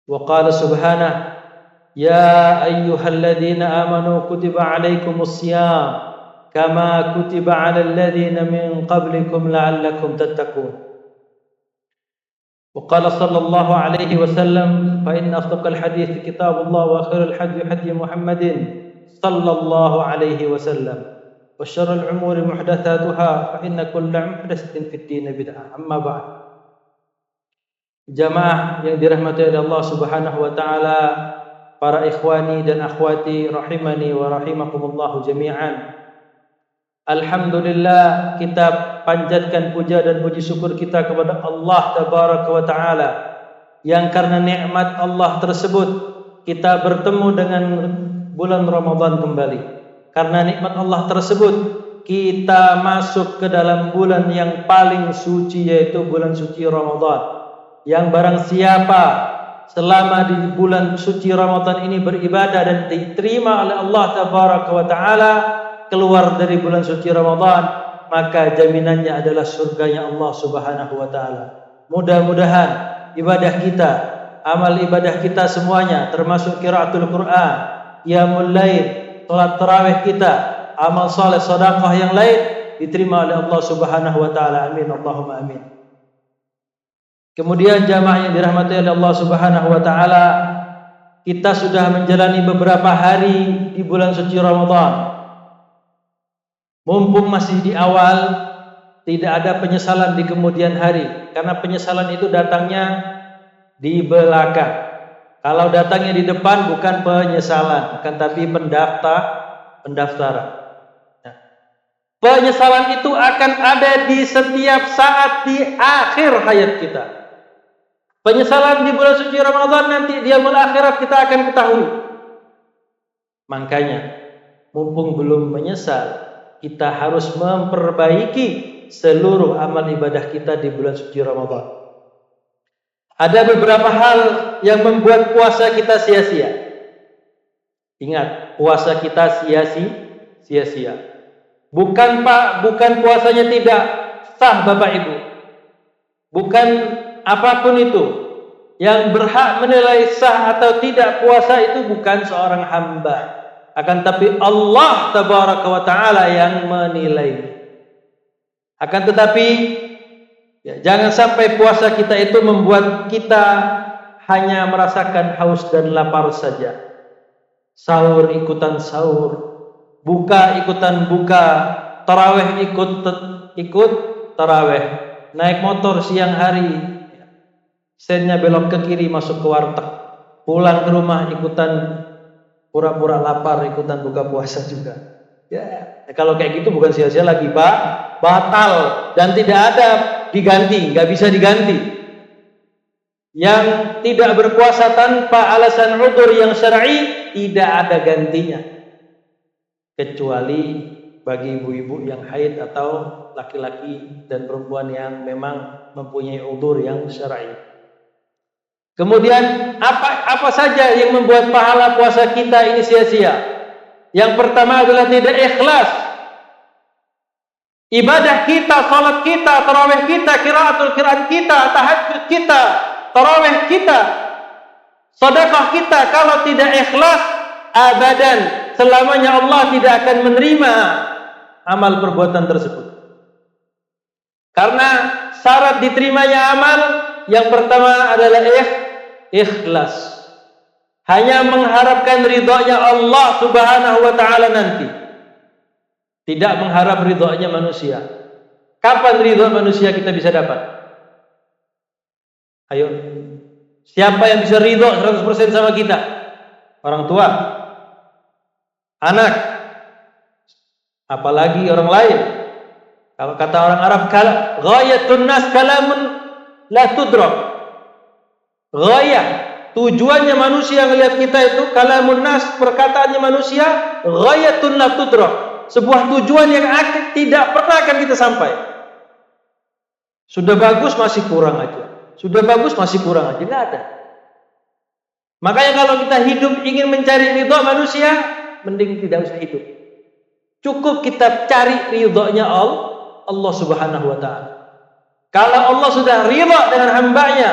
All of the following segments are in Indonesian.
Wa qala subhanahu ya ayyuhalladzina amanu kutiba alaikumus syiyam kama kutiba alal ladzina min qablikum la'allakum tattaqun. Wa qala sallallahu alaihi wasallam fa inna asdaqal hadits kitabullah wa khairul hadi hadi Muhammadin sallallahu alaihi wasallam wa syarrul umuri muhdatsatuha fa inna kulla muhdatsatin fid din bid'ah. Amma ba'd. Jamaah yang dirahmati oleh Allah Subhanahu wa taala, para ikhwani dan akhwati rahimani wa rahimakumullah jami'an. Alhamdulillah, kita panjatkan puja dan puji syukur kita kepada Allah Tabaraka wa taala yang karena nikmat Allah tersebut kita bertemu dengan bulan Ramadan kembali. Karena nikmat Allah tersebut kita masuk ke dalam bulan yang paling suci, yaitu bulan suci Ramadan. Yang barang siapa selama di bulan suci Ramadan ini beribadah dan diterima oleh Allah Tabaraka wa taala, keluar dari bulan suci Ramadan, maka jaminannya adalah surganya Allah Subhanahu wa taala. Mudah-mudahan ibadah kita, amal ibadah kita semuanya, termasuk qiraatul Quran, qiyamul lail, salat tarawih kita, amal saleh, sedekah yang lain diterima oleh Allah Subhanahu wa taala. Amin, Allahumma amin. Kemudian jamaah yang dirahmati oleh Allah Subhanahu wa taala, kita sudah menjalani beberapa hari di bulan suci Ramadan. Mumpung masih di awal, tidak ada penyesalan di kemudian hari, karena penyesalan itu datangnya di belakang. Kalau datangnya di depan bukan penyesalan, akan tapi pendaftaran. Nah, penyesalan itu akan ada di setiap saat di akhir hayat kita. Penyesalan di bulan suci Ramadan nanti di yaumul akhirat kita akan ketahui. Makanya, mumpung belum menyesal, kita harus memperbaiki seluruh amal ibadah kita di bulan suci Ramadan. Ada beberapa hal yang membuat puasa kita sia-sia. Ingat, puasa kita sia-sia. Bukan puasanya tidak sah Bapak Ibu. Bukan apapun itu, yang berhak menilai sah atau tidak puasa itu bukan seorang hamba, akan tapi Allah Tabaraka wa taala yang menilai. Akan tetapi jangan sampai puasa kita itu membuat kita hanya merasakan haus dan lapar saja. Sahur ikutan sahur, buka ikutan buka, tarawih ikut tarawih, naik motor siang hari, sennya belok ke kiri masuk ke warteg, pulang ke rumah ikutan pura-pura lapar, ikutan buka puasa juga. Ya, kalau kayak gitu bukan sia-sia lagi, Pak, batal dan tidak ada diganti, nggak bisa diganti. Yang tidak berpuasa tanpa alasan udzur yang syar'i tidak ada gantinya, kecuali bagi ibu-ibu yang haid atau laki-laki dan perempuan yang memang mempunyai udzur yang syar'i. Kemudian apa saja yang membuat pahala puasa kita ini sia-sia? Yang pertama adalah tidak ikhlas. Ibadah kita, salat kita, tarawih kita, qiraatul Quran kita, tahajud kita, tarawih kita, sedekah kita, kalau tidak ikhlas, abadan selamanya Allah tidak akan menerima amal perbuatan tersebut. Karena syarat diterimanya amal yang pertama adalah ikhlas. Hanya mengharapkan ridhonya Allah Subhanahu wa taala nanti. Tidak mengharap ridhonya manusia. Kapan ridho manusia kita bisa dapat? Ayo. Siapa yang bisa ridho 100% sama kita? Orang tua, anak, apalagi orang lain. Kalau kata orang Arab, ghayatun nas kalamun la tudrak. Ghayah, tujuannya manusia ngelihat kita itu kalamun nas, perkataannya manusia, ghayatun la tudrak. Sebuah tujuan yang tidak pernah akan kita sampai. Sudah bagus masih kurang aja. Sudah bagus masih kurang aja, enggak ada. Makanya kalau kita hidup ingin mencari ridho manusia, mending tidak usah hidup. Cukup kita cari ridhonya Allah Subhanahu wa taala. Kalau Allah sudah ridha dengan hambanya,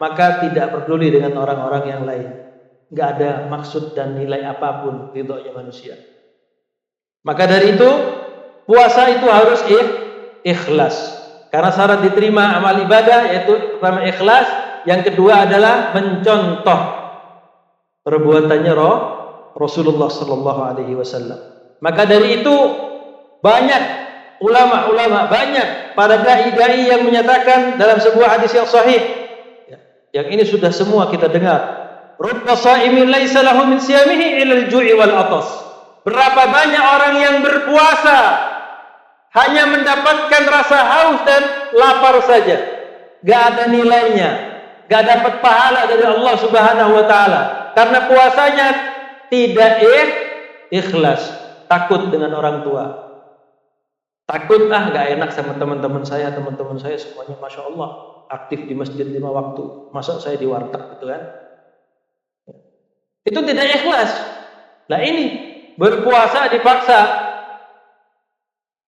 maka tidak peduli dengan orang-orang yang lain. Nggak ada maksud dan nilai apapun ridhonya manusia. Maka dari itu, puasa itu harus ikhlas. Karena syarat diterima amal ibadah yaitu pertama ikhlas, yang kedua adalah mencontoh perbuatannya Rasulullah sallallahu alaihi wasallam. Maka dari itu banyak ulama-ulama, banyak para dai-dai yang menyatakan dalam sebuah hadis yang sahih, yang ini sudah semua kita dengar. Rubba sha'imin laisa lahu min siyamihi illa al-ju'i wal atas. Berapa banyak orang yang berpuasa hanya mendapatkan rasa haus dan lapar saja. Gak ada nilainya, gak dapat pahala dari Allah Subhanahu wa taala. Karena puasanya tidak ikhlas, takut dengan orang tua. Takut gak enak sama teman-teman saya semuanya Masya Allah aktif di masjid 5 waktu, masa saya di warteg gitu kan. Itu tidak ikhlas. Nah ini berpuasa dipaksa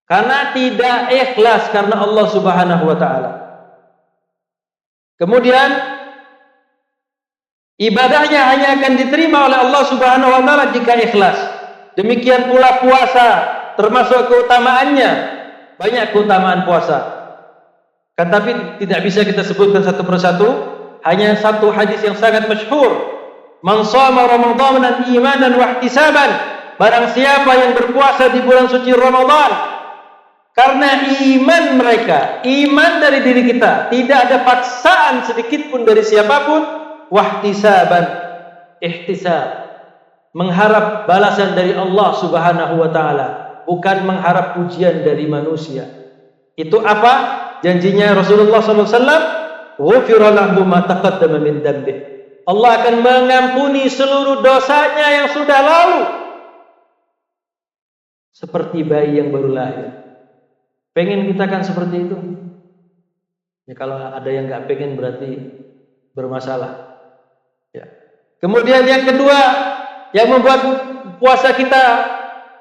karena tidak ikhlas karena Allah Subhanahu wa taala. Kemudian ibadahnya hanya akan diterima oleh Allah Subhanahu wa taala jika ikhlas. Demikian pula puasa, termasuk keutamaannya. Banyak keutamaan puasa. Kan tapi tidak bisa kita sebutkan satu persatu. Hanya satu hadis yang sangat masyhur. Man shoma Ramadanan imanan wa ihtisaban. Barang siapa yang berpuasa di bulan suci Ramadan karena iman mereka, iman dari diri kita, tidak ada paksaan sedikit pun dari siapapun, wahtisaban, ihtisab, mengharap balasan dari Allah Subhanahu wa taala, bukan mengharap pujian dari manusia. Itu apa? Janjinya Rasulullah sallallahu alaihi wasallam, "Ghufira lahu ma taqaddama min dhanbihi." Allah akan mengampuni seluruh dosanya yang sudah lalu. Seperti bayi yang baru lahir. Pengen kita kan seperti itu? Ya kalau ada yang nggak pengen berarti bermasalah. Ya. Kemudian yang kedua yang membuat puasa kita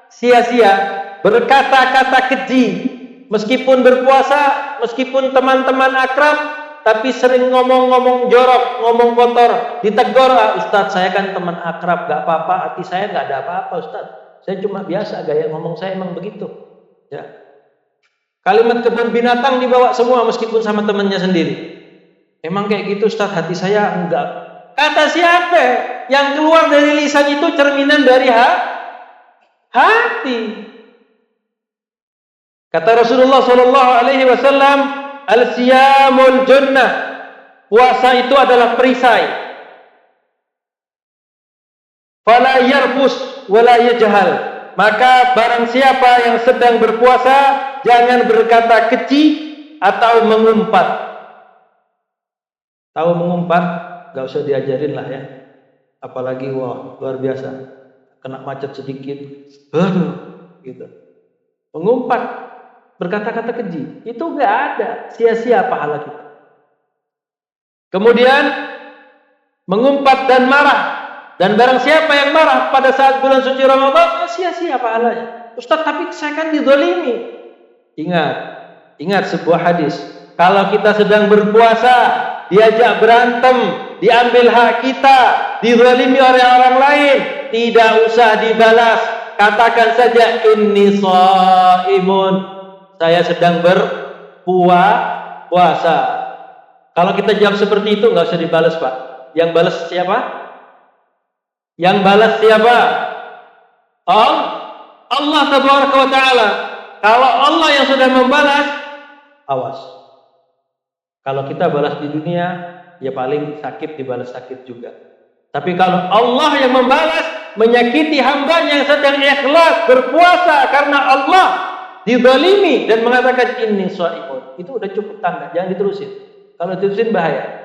sia-sia, berkata-kata keji. Meskipun berpuasa, meskipun teman-teman akrab, tapi sering ngomong-ngomong jorok, ngomong kotor, ditegur, Ustadz saya kan teman akrab, gak apa-apa, hati saya gak ada apa-apa Ustadz, saya cuma biasa, gaya ngomong saya emang begitu. Ya. Kalimat kebun binatang dibawa semua meskipun sama temannya sendiri. Emang kayak gitu Ustadz, hati saya enggak. Kata siapa? Yang keluar dari lisan itu cerminan dari hati. Kata Rasulullah sallallahu alaihi wasallam, al-siyamul jannah. Puasa itu adalah perisai. Fala yarfus wala yajhal. Maka barang siapa yang sedang berpuasa jangan berkata keji atau mengumpat. Tahu mengumpat? Gak usah diajarin lah ya. Apalagi wah luar biasa. Kena macet sedikit, gitu. Mengumpat, berkata-kata keji, itu gak ada, sia-sia pahala kita. Kemudian mengumpat dan marah, dan barang siapa yang marah pada saat bulan suci Ramadan, sia-sia pahalanya. Ustaz, tapi saya kan dizalimi. Ingat sebuah hadis. Kalau kita sedang berpuasa, diajak berantem, diambil hak kita, dizalimi oleh orang lain, tidak usah dibalas. Katakan saja inni shaimun. Saya sedang berpuasa. Kalau kita jawab seperti itu nggak usah dibalas, Pak. Yang balas siapa? Yang balas siapa? Allah Tabaraka wa Ta'ala. Kalau Allah yang sudah membalas, awas. Kalau kita balas di dunia, ya paling sakit dibalas sakit juga. Tapi kalau Allah yang membalas, menyakiti hambanya yang sedang ikhlas berpuasa karena Allah, dizalimi dan mengatakan inni shaimun, itu udah cukup tanda, jangan diterusin. Kalau diterusin bahaya.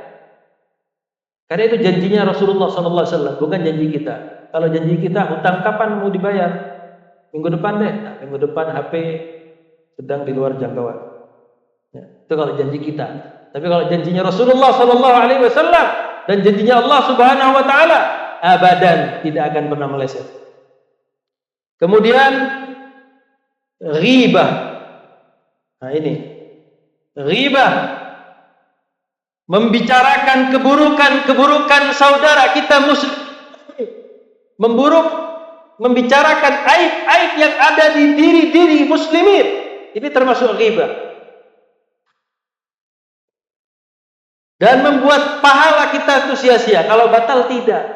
Karena itu janjinya Rasulullah SAW, bukan janji kita. Kalau janji kita, hutang kapan mau dibayar? Minggu depan deh. Nah, minggu depan HP sedang di luar jangkauan. Ya, itu kalau janji kita. Tapi kalau janjinya Rasulullah SAW dan janjinya Allah Subhanahu Wa Taala, abadan tidak akan pernah meleset. Kemudian ghibah. Nah ini ghibah membicarakan keburukan-keburukan saudara kita muslim, membicarakan aib-aib yang ada di diri-diri muslimin. Ini termasuk ghibah. Dan membuat pahala kita itu sia-sia. Kalau batal tidak.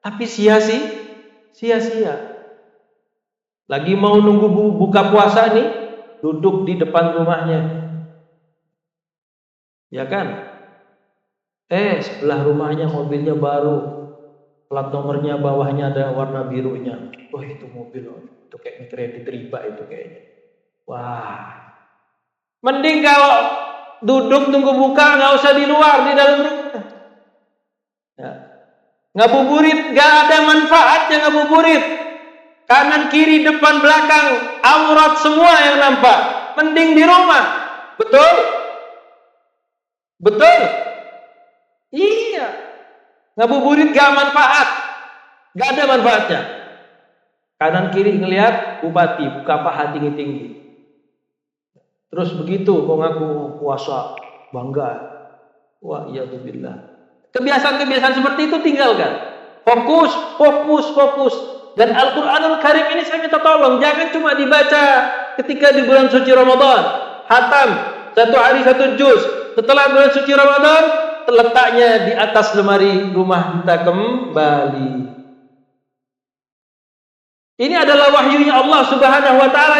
Tapi sia-sia. Lagi mau nunggu buka puasa nih, duduk di depan rumahnya. Ya kan? Sebelah rumahnya mobilnya baru. Plat nomornya bawahnya ada warna birunya. Wah, itu mobil. Itu kayaknya kredit riba itu kayaknya. Wah. Mending kalau duduk tunggu buka, nggak usah di luar, di dalam rumah. Ya. Ngabuburit, nggak ada manfaatnya ngabuburit. Kanan, kiri, depan, belakang, aurat semua yang nampak. Mending di rumah. Betul? Betul? Iya. Ngabuburit gak manfaat. Gak ada manfaatnya. Kanan kiri ngelihat bupati buka paha tinggi-tinggi. Terus begitu mau ngaku puasa, bangga. Wah, iya billah. Kebiasaan-kebiasaan seperti itu tinggalkan. Fokus. Dan Al-Qur'anul Karim ini saya minta tolong, jangan cuma dibaca ketika di bulan suci Ramadan. Hatam, 1 hari 1 juz. Setelah bulan suci Ramadan, terletaknya di atas lemari rumah kita kembali. Ini adalah wahyunya Allah Subhanahu wa taala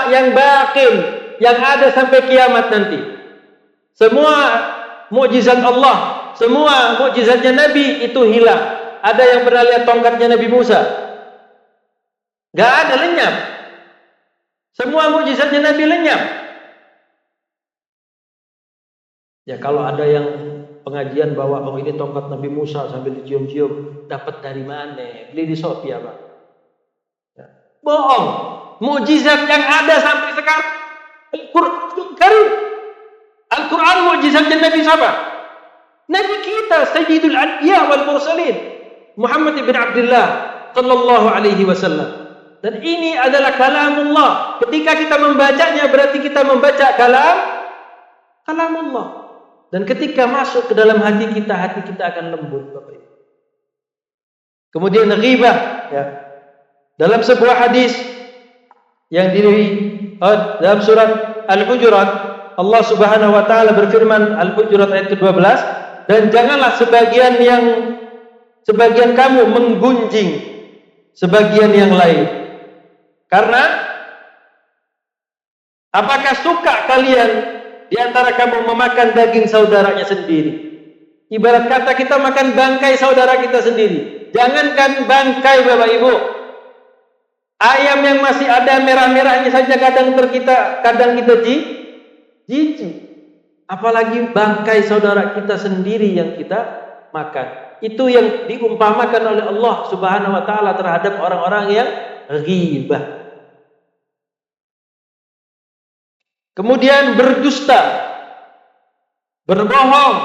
yang baqin, yang ada sampai kiamat nanti. Semua mukjizat Allah, semua mukjizatnya Nabi itu hilang. Ada yang pernah lihat tongkatnya Nabi Musa? Gak ada, lenyap. Semua mukjizatnya Nabi lenyap. Ya kalau ada yang pengajian bawa ini tongkat Nabi Musa sambil dicium-cium, dapat dari mana? Beli di Shopee apa? Ya. Bohong. Mukjizat yang ada sampai sekarang Al-Qur'an Karim. Al-Quran mukjizatnya Nabi siapa? Nabi kita, Sayyidul Anbiya wal Mursalin, Muhammad ibn Abdullah sallallahu alaihi wasallam. Dan ini adalah kalamullah. Ketika kita membacanya berarti kita membaca kalamullah. Dan ketika masuk ke dalam hati kita akan lembut, Bapak Ibu. Kemudian ghibah, ya. Dalam sebuah hadis yang dalam surat Al-Hujurat, Allah Subhanahu wa taala berfirman, Al-Hujurat ayat ke-12, dan janganlah sebagian kamu menggunjing sebagian yang lain. Karena apakah suka kalian di antara kamu memakan daging saudaranya sendiri? Ibarat kata kita makan bangkai saudara kita sendiri. Jangankan bangkai, Bapak Ibu. Ayam yang masih ada merah-merahnya saja kadang kita jijik. Apalagi bangkai saudara kita sendiri yang kita makan. Itu yang diumpamakan oleh Allah Subhanahu wa taala terhadap orang-orang yang ghibah. Kemudian berdusta, berbohong.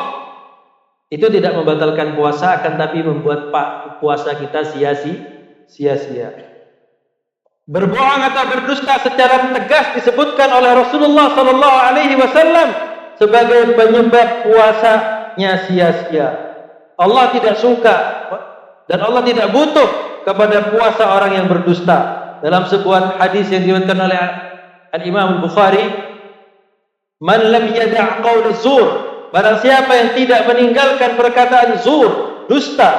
Itu tidak membatalkan puasa, akan tapi membuat puasa kita sia-sia. Berbohong atau berdusta secara tegas disebutkan oleh Rasulullah sallallahu alaihi wasallam sebagai penyebab puasanya sia-sia. Allah tidak suka dan Allah tidak butuh kepada puasa orang yang berdusta. Dalam sebuah hadis yang diriwayatkan oleh Al-Imam Al-Bukhari, man lam yada' qaul zur, barang siapa yang tidak meninggalkan perkataan zur, dusta,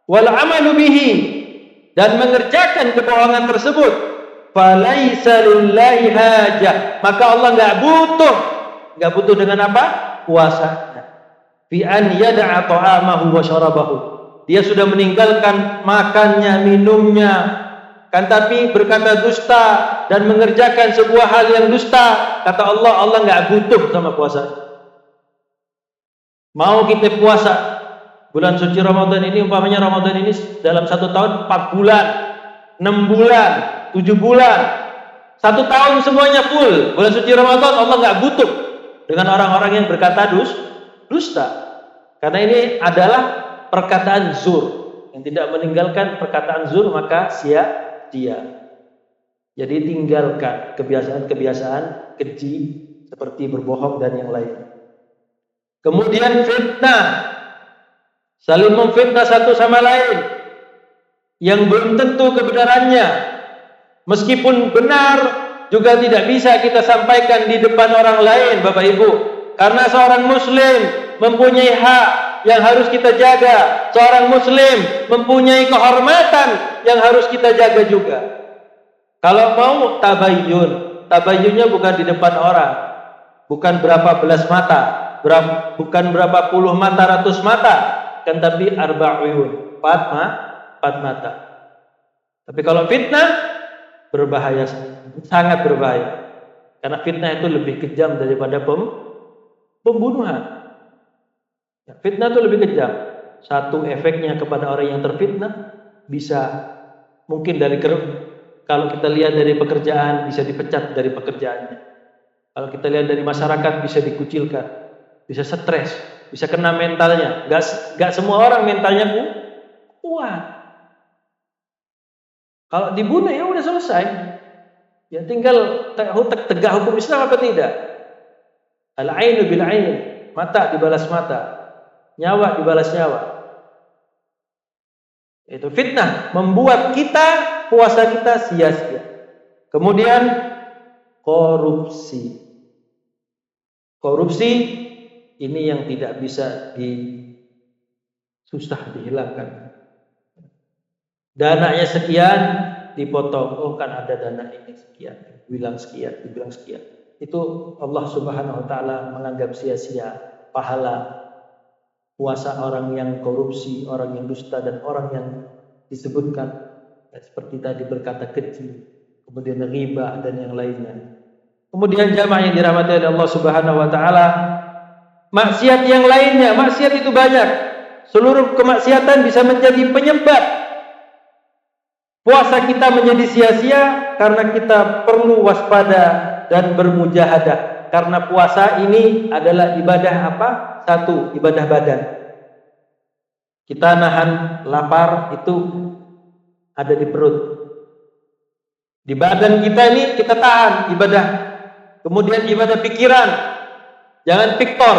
wal amalu bihi, dan mengerjakan kebohongan tersebut, falaisa lillahi hajah, maka Allah enggak butuh dengan apa? Puasanya. Fi an yada'a ta'amahu wa syarabahu. Dia sudah meninggalkan makannya, minumnya, kan tapi berkata dusta dan mengerjakan sebuah hal yang dusta, kata Allah enggak butuh sama puasa. Mau kita puasa bulan suci Ramadan ini, umpamanya Ramadan ini dalam 1 tahun 4 bulan, 6 bulan, 7 bulan, 1 tahun semuanya full bulan suci Ramadan, Allah enggak butuh dengan orang-orang yang berkata dusta. Karena ini adalah perkataan zur. Yang tidak meninggalkan perkataan zur maka sia-sia. Jadi tinggalkan kebiasaan-kebiasaan keji seperti berbohong dan yang lain. Kemudian fitnah, saling memfitnah satu sama lain yang belum tentu kebenarannya. Meskipun benar juga tidak bisa kita sampaikan di depan orang lain, Bapak Ibu. Karena seorang muslim mempunyai hak yang harus kita jaga. Seorang muslim mempunyai kehormatan yang harus kita jaga juga. Kalau mau tabayyun, tabayyunnya bukan di depan orang, bukan berapa belas mata, bukan berapa puluh mata, ratus mata, kan tapi arba'uyun, empat mata. Tapi kalau fitnah berbahaya, sangat berbahaya. Karena fitnah itu lebih kejam daripada pembunuhan. Ya, fitnah itu lebih kejam. Satu, efeknya kepada orang yang terfitnah bisa mungkin kalau kita lihat dari pekerjaan bisa dipecat dari pekerjaannya. Kalau kita lihat dari masyarakat bisa dikucilkan, bisa stres, bisa kena mentalnya. Gak semua orang mentalnya kuat. Kalau dibunuh ya udah selesai. Ya tinggal tegak hukum Islam apa tidak. Al-ainu bil ain, mata dibalas mata, nyawa dibalas nyawa. Itu fitnah membuat puasa kita sia-sia. Kemudian korupsi. Korupsi ini yang tidak bisa susah dihilangkan. Dananya sekian dipotong. Oh kan ada dana ini sekian, dibilang sekian. Itu Allah Subhanahu wa taala menganggap sia-sia pahala puasa orang yang korupsi, orang yang dusta, dan orang yang disebutkan seperti tadi berkata kecil, kemudian riba dan yang lainnya. Kemudian jamaah yang dirahmati oleh Allah Subhanahu wa taala, maksiat yang lainnya, maksiat itu banyak. Seluruh kemaksiatan bisa menjadi penyebab puasa kita menjadi sia-sia karena kita perlu waspada dan bermujahadah. Karena puasa ini adalah ibadah apa? Satu, ibadah badan. Kita nahan lapar itu ada di perut. Di badan kita ini kita tahan ibadah. Kemudian ibadah pikiran. Jangan piktor.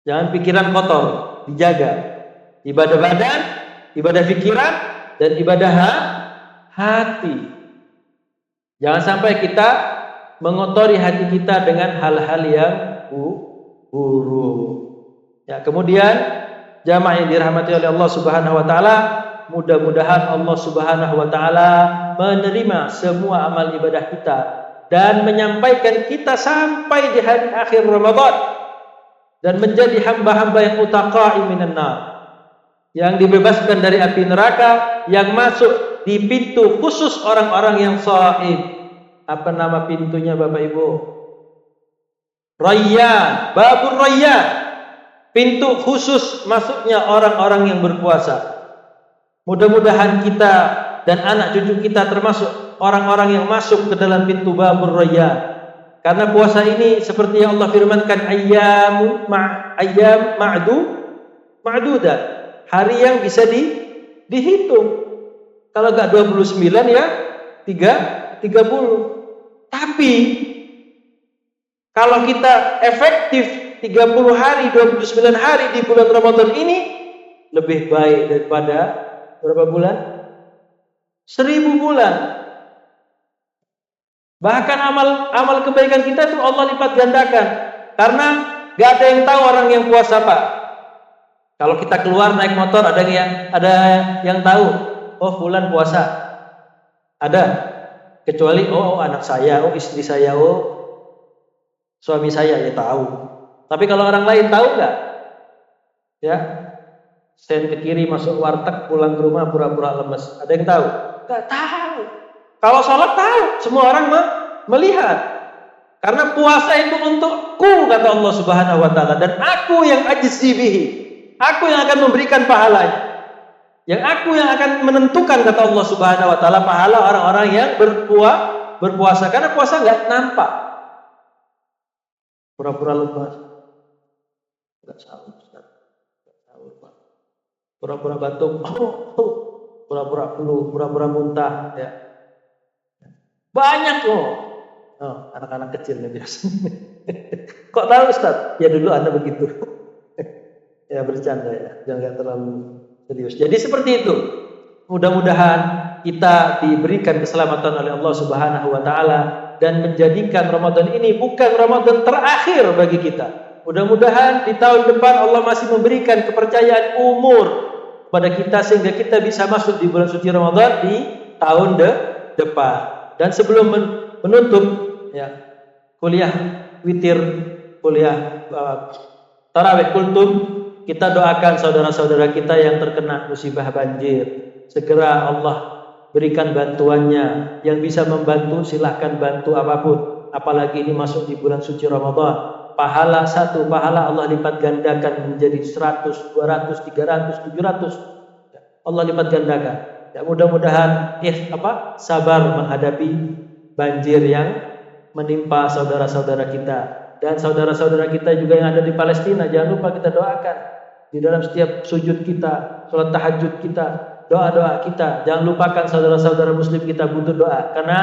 Jangan pikiran kotor, dijaga. Ibadah badan, ibadah pikiran, dan ibadah hati. Jangan sampai kita mengotori hati kita dengan hal-hal yang buruk. Ya, kemudian jamaah yang dirahmati oleh Allah Subhanahu wa taala, mudah-mudahan Allah Subhanahu wa taala menerima semua amal ibadah kita dan menyampaikan kita sampai di hari akhir Ramadan dan menjadi hamba-hamba yang utaqa'i minan nar, yang dibebaskan dari api neraka, yang masuk di pintu khusus orang-orang yang shahid. Apa nama pintunya Bapak Ibu? Rayyan, Babur Rayyan. Pintu khusus masuknya orang-orang yang berpuasa. Mudah-mudahan kita dan anak cucu kita termasuk orang-orang yang masuk ke dalam pintu Babur Rayyan. Karena puasa ini seperti yang Allah firmankan, ayyam ma'dudah. Hari yang bisa dihitung. Kalau enggak 29 ya 30. Tapi kalau kita efektif 30 hari, 29 hari di bulan Ramadan ini lebih baik daripada berapa bulan? 1000 bulan. Bahkan amal kebaikan kita itu Allah lipat gandakan. Karena gak ada yang tahu orang yang puasa, Pak. Kalau kita keluar naik motor ada yang tahu, oh fulan puasa. Ada. Kecuali oh anak saya, oh istri saya, oh suami saya ya tahu. Tapi kalau orang lain tahu nggak? Ya, sen ke kiri masuk warteg, pulang ke rumah pura-pura lemes. Ada yang tahu? Nggak tahu. Kalau sholat tahu, semua orang melihat. Karena puasa itu untukku, kata Allah Subhanahu wa taala, dan aku yang ajzi bihi. Aku yang akan memberikan pahalanya. Yang aku yang akan menentukan, kata Allah Subhanahu wa taala, pahala orang-orang yang berpuasa. Karena puasa nggak nampak. Pura-pura lemas. Enggak sahur, Ustaz. Enggak sahur, Pak. Pura-pura batuk. Pura-pura flu, pura-pura muntah, ya. Banyak loh. Oh, anak-anak kecil nih biasanya. Kok tahu Ustaz? Ya dulu Anda begitu. Ya bercanda ya, jangan terlalu serius. Jadi seperti itu. Mudah-mudahan kita diberikan keselamatan oleh Allah Subhanahu wa taala dan menjadikan Ramadan ini bukan Ramadan terakhir bagi kita. Mudah-mudahan di tahun depan Allah masih memberikan kepercayaan umur kepada kita sehingga kita bisa masuk di bulan suci Ramadan di tahun depan. Dan sebelum menutup ya, kuliah witir, kuliah tarawih kultum, kita doakan saudara-saudara kita yang terkena musibah banjir. Segera Allah berikan bantuannya. Yang bisa membantu silahkan bantu apapun. Apalagi ini masuk di bulan suci Ramadan. Pahala satu, pahala Allah lipat gandakan menjadi 100, 200, 300, 700. Allah lipat gandakan. Ya, mudah-mudahan sabar menghadapi banjir yang menimpa saudara-saudara kita. Dan saudara-saudara kita juga yang ada di Palestina, jangan lupa kita doakan. Di dalam setiap sujud kita, sholat tahajud kita, doa-doa kita. Jangan lupakan saudara-saudara muslim kita butuh doa. Karena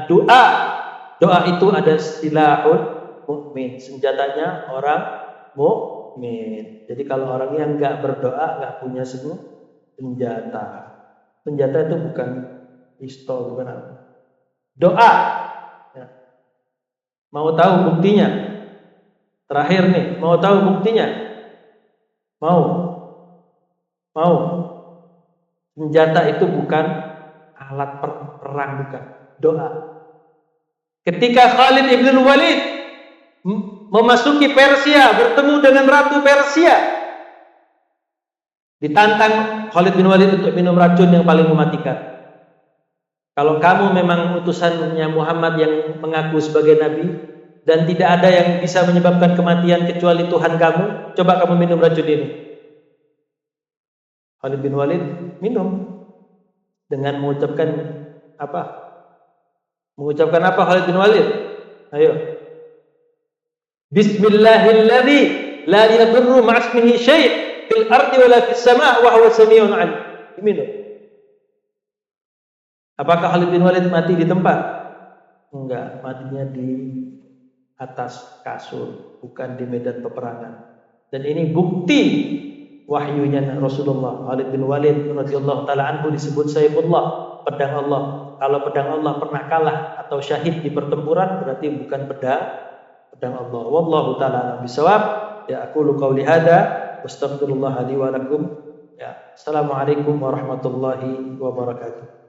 doa itu ada silahul mukmin, senjatanya orang mukmin. Jadi kalau orang yang enggak berdoa, enggak punya senjata. Senjata itu bukan pistol, bukan apa. Doa. Ya. Mau tahu buktinya? Terakhir nih, mau tahu buktinya? Mau? Senjata itu bukan alat perang, bukan. Doa. Ketika Khalid ibn Walid memasuki Persia, bertemu dengan Ratu Persia, ditantang Khalid bin Walid untuk minum racun yang paling mematikan. Kalau kamu memang utusannya Muhammad yang mengaku sebagai nabi dan tidak ada yang bisa menyebabkan kematian kecuali Tuhan kamu, coba kamu minum racun ini. Khalid bin Walid minum dengan mengucapkan apa? Mengucapkan apa Khalid bin Walid? Ayo. Bismillahilladzi la yadurru ma'asmihi syai' fil ardi wala fis sama' wa huwa samii'un 'alim. Minum. Apakah Khalid bin Walid mati di tempat? Enggak, matinya di atas kasur, bukan di medan peperangan. Dan ini bukti wahyunya Rasulullah. Khalid bin Walid radhiyallahu taala anhu disebut Saifullah, pedang Allah. Kalau pedang Allah pernah kalah atau syahid di pertempuran, berarti bukan pedang Allah. Wallahu taala bisawab. Ya, aqulu qauli hadza wastaghfirullah li wa lakum. Ya, assalamualaikum warahmatullahi wabarakatuh.